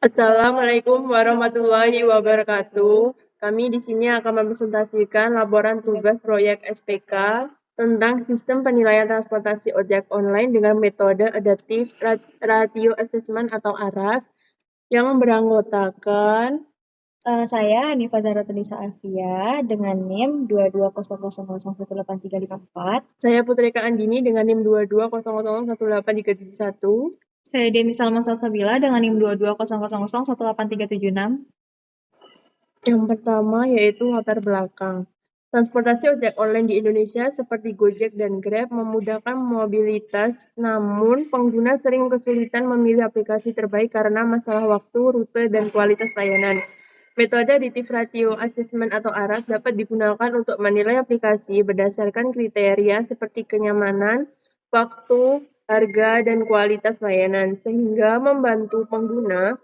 Assalamualaikum warahmatullahi wabarakatuh. Kami di sini akan mempresentasikan laporan tugas proyek SPK tentang sistem penilaian transportasi ojek online dengan metode Adaptive Radio Assessment atau ARAS yang beranggotakan Saya Hanifa Zahrotunisa Alfia dengan NIM 2200018354. Saya Putri Andini dengan NIM 2200018371. Saya Deni Salma Salsabila dengan NIM 2200018376. Yang pertama yaitu latar belakang. Transportasi ojek online di Indonesia seperti Gojek dan Grab memudahkan mobilitas, namun pengguna sering kesulitan memilih aplikasi terbaik karena masalah waktu, rute, dan kualitas layanan. Metode Additive Radio Assessment atau ARAS dapat digunakan untuk menilai aplikasi berdasarkan kriteria seperti kenyamanan, waktu, harga, dan kualitas layanan, sehingga membantu pengguna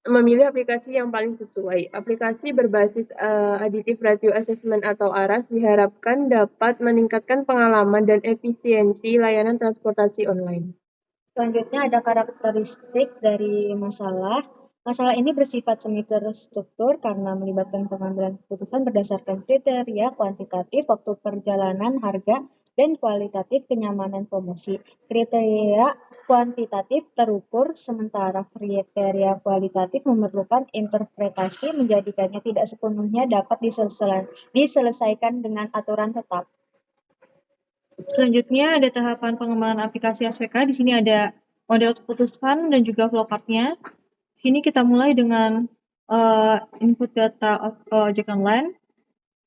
memilih aplikasi yang paling sesuai. Aplikasi berbasis Additive Radio Assessment atau ARAS diharapkan dapat meningkatkan pengalaman dan efisiensi layanan transportasi online. Selanjutnya ada karakteristik dari masalah. Masalah ini bersifat semi terstruktur karena melibatkan pengambilan keputusan berdasarkan kriteria kuantitatif, waktu perjalanan, harga, dan kualitatif kenyamanan promosi. Kriteria kuantitatif terukur, sementara kriteria kualitatif memerlukan interpretasi menjadikannya tidak sepenuhnya dapat diselesaikan dengan aturan tetap. Selanjutnya ada tahapan pengembangan aplikasi SPK. Di sini ada model keputusan dan juga flowchart-nya. Di sini kita mulai dengan input data ojek online.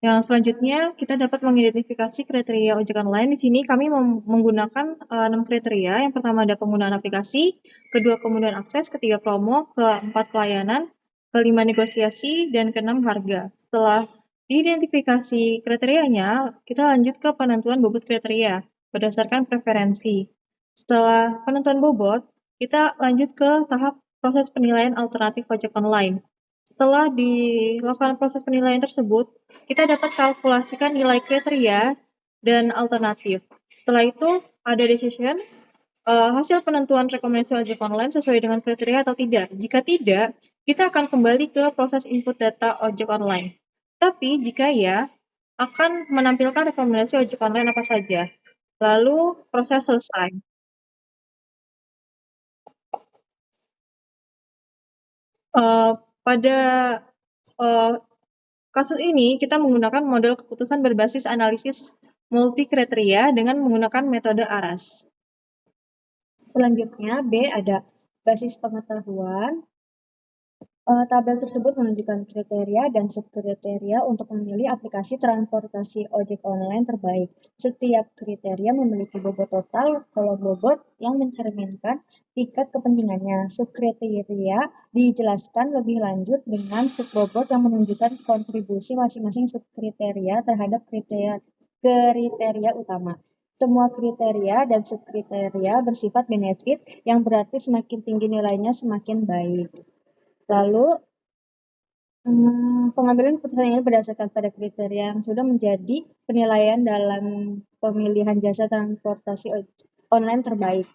Yang selanjutnya kita dapat mengidentifikasi kriteria ojek online. Di sini kami menggunakan 6 kriteria. Yang pertama ada penggunaan aplikasi, kedua kemudian akses, ketiga promo, keempat pelayanan, kelima negosiasi, dan keenam harga. Setelah diidentifikasi kriterianya, kita lanjut ke penentuan bobot kriteria berdasarkan preferensi. Setelah penentuan bobot, kita lanjut ke tahap proses penilaian alternatif ojek online. Setelah dilakukan proses penilaian tersebut, kita dapat kalkulasikan nilai kriteria dan alternatif. Setelah itu ada decision, hasil penentuan rekomendasi ojek online sesuai dengan kriteria atau tidak. Jika tidak, kita akan kembali ke proses input data ojek online. Tapi jika ya, akan menampilkan rekomendasi ojek online apa saja. Lalu proses selesai. Pada kasus ini kita menggunakan model keputusan berbasis analisis multi kriteria dengan menggunakan metode ARAS. Selanjutnya B ada basis pengetahuan. Tabel tersebut menunjukkan kriteria dan subkriteria untuk memilih aplikasi transportasi ojek online terbaik. Setiap kriteria memiliki bobot total, kolom bobot yang mencerminkan tingkat kepentingannya. Subkriteria dijelaskan lebih lanjut dengan subbobot yang menunjukkan kontribusi masing-masing subkriteria terhadap kriteria utama. Semua kriteria dan subkriteria bersifat benefit, yang berarti semakin tinggi nilainya semakin baik. Lalu, pengambilan keputusan ini berdasarkan pada kriteria yang sudah menjadi penilaian dalam pemilihan jasa transportasi online terbaik.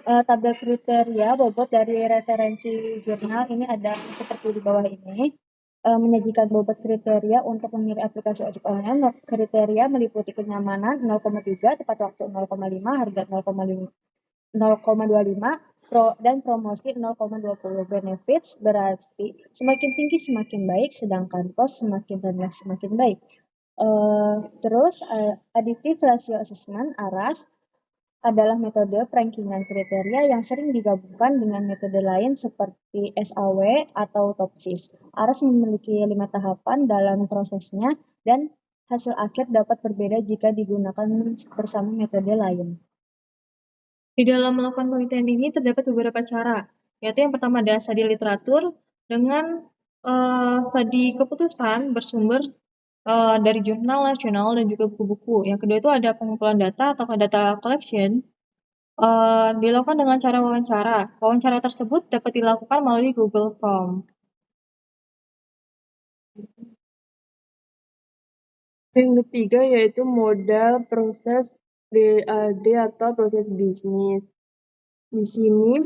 Tabel kriteria bobot dari referensi jurnal ini ada seperti di bawah ini. Menyajikan bobot kriteria untuk memilih aplikasi ojek online. Kriteria meliputi kenyamanan 0,3, tepat waktu 0,5, harga 0,25, dan promosi 0,20. Benefits berarti semakin tinggi semakin baik, sedangkan cost semakin rendah semakin baik. Terus Additive Ratio Assessment ARAS adalah metode perankingan kriteria yang sering digabungkan dengan metode lain seperti SAW atau TOPSIS. ARAS memiliki 5 tahapan dalam prosesnya, dan hasil akhir dapat berbeda jika digunakan bersama metode lain. Di dalam melakukan penelitian ini terdapat beberapa cara, yaitu yang pertama ada studi literatur dengan studi keputusan bersumber dari jurnal nasional dan juga buku-buku. Yang kedua itu ada pengumpulan data atau data collection, dilakukan dengan cara wawancara. Wawancara tersebut dapat dilakukan melalui Google Form. Yang ketiga yaitu modal proses DAD atau proses bisnis. Di sini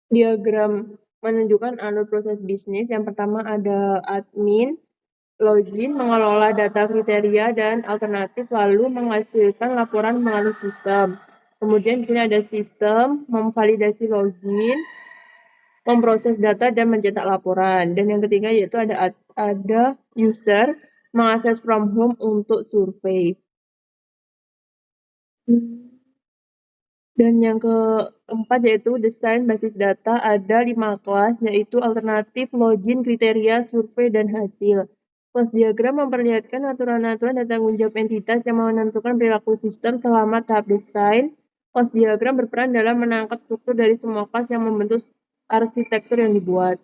diagram menunjukkan alur proses bisnis. Yang pertama ada admin, login, mengelola data kriteria dan alternatif, lalu menghasilkan laporan melalui sistem. Kemudian di sini ada sistem, memvalidasi login, memproses data dan mencetak laporan. Dan yang ketiga yaitu ada user, mengakses from home untuk survei. Dan yang keempat yaitu desain basis data, ada 5 kelas, yaitu alternatif, login, kriteria, survei, dan hasil. Kelas diagram memperlihatkan aturan-aturan dan tanggung jawab entitas yang menentukan perilaku sistem selama tahap desain. Kelas diagram berperan dalam menangkap struktur dari semua kelas yang membentuk arsitektur yang dibuat.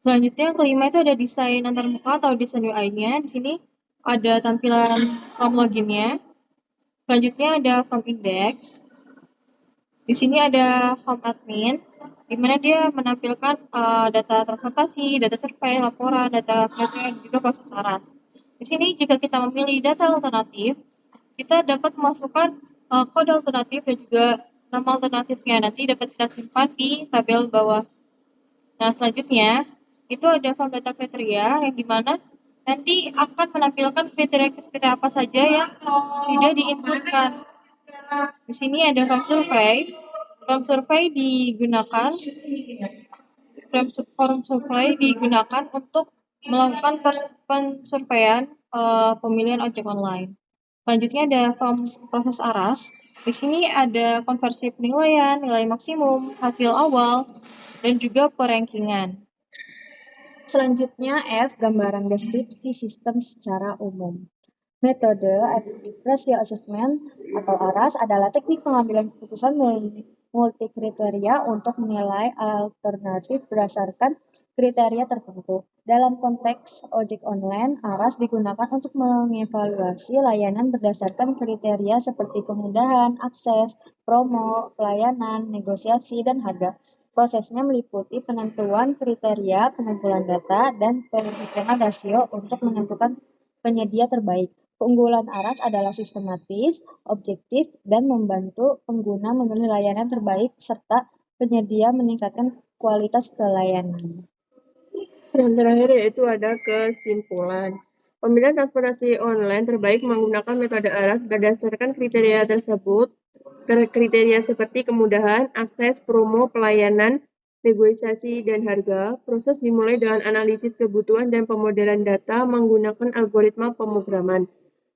Selanjutnya, yang kelima itu ada desain antarmuka atau desain UI-nya. Di sini ada tampilan form loginnya. Selanjutnya ada form index. Di sini ada home admin, di mana dia menampilkan data transportasi, data survei, laporan, data kriteria, dan juga proses ARAS. Di sini jika kita memilih data alternatif, kita dapat memasukkan kode alternatif dan juga nama alternatifnya. Nanti dapat kita simpan di tabel bawah. Nah, selanjutnya itu ada form data kriteria yang dimana nanti akan menampilkan kriteria-kriteria apa saja yang sudah diinputkan. Di sini ada form survei. Form survei digunakan untuk melakukan pensurveian pemilihan ojek online. Selanjutnya ada form proses ARAS. Di sini ada konversi penilaian, nilai maksimum, hasil awal, dan juga perankingan. Selanjutnya F, gambaran deskripsi sistem secara umum. Metode Adaptive Ratio Assessment atau ARAS adalah teknik pengambilan keputusan multikriteria untuk menilai alternatif berdasarkan kriteria tertentu. Dalam konteks ojek online, ARAS digunakan untuk mengevaluasi layanan berdasarkan kriteria seperti kemudahan, akses, promo, pelayanan, negosiasi, dan harga. Prosesnya meliputi penentuan kriteria, pengumpulan data, dan perhitungan rasio untuk menentukan penyedia terbaik. Keunggulan ARAS adalah sistematis, objektif, dan membantu pengguna memilih layanan terbaik serta penyedia meningkatkan kualitas pelayanan. Yang terakhir yaitu ada kesimpulan. Pemilihan transportasi online terbaik menggunakan metode ARAS berdasarkan kriteria tersebut. Kriteria seperti kemudahan, akses, promo, pelayanan, negosiasi, dan harga. Proses dimulai dengan analisis kebutuhan dan pemodelan data menggunakan algoritma pemrograman.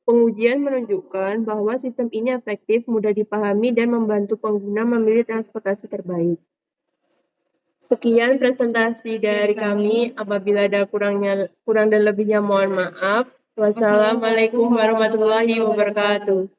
Pengujian menunjukkan bahwa sistem ini efektif, mudah dipahami, dan membantu pengguna memilih transportasi terbaik. Sekian presentasi dari kami. Apabila ada kurang dan lebihnya mohon maaf. Wassalamualaikum warahmatullahi wabarakatuh.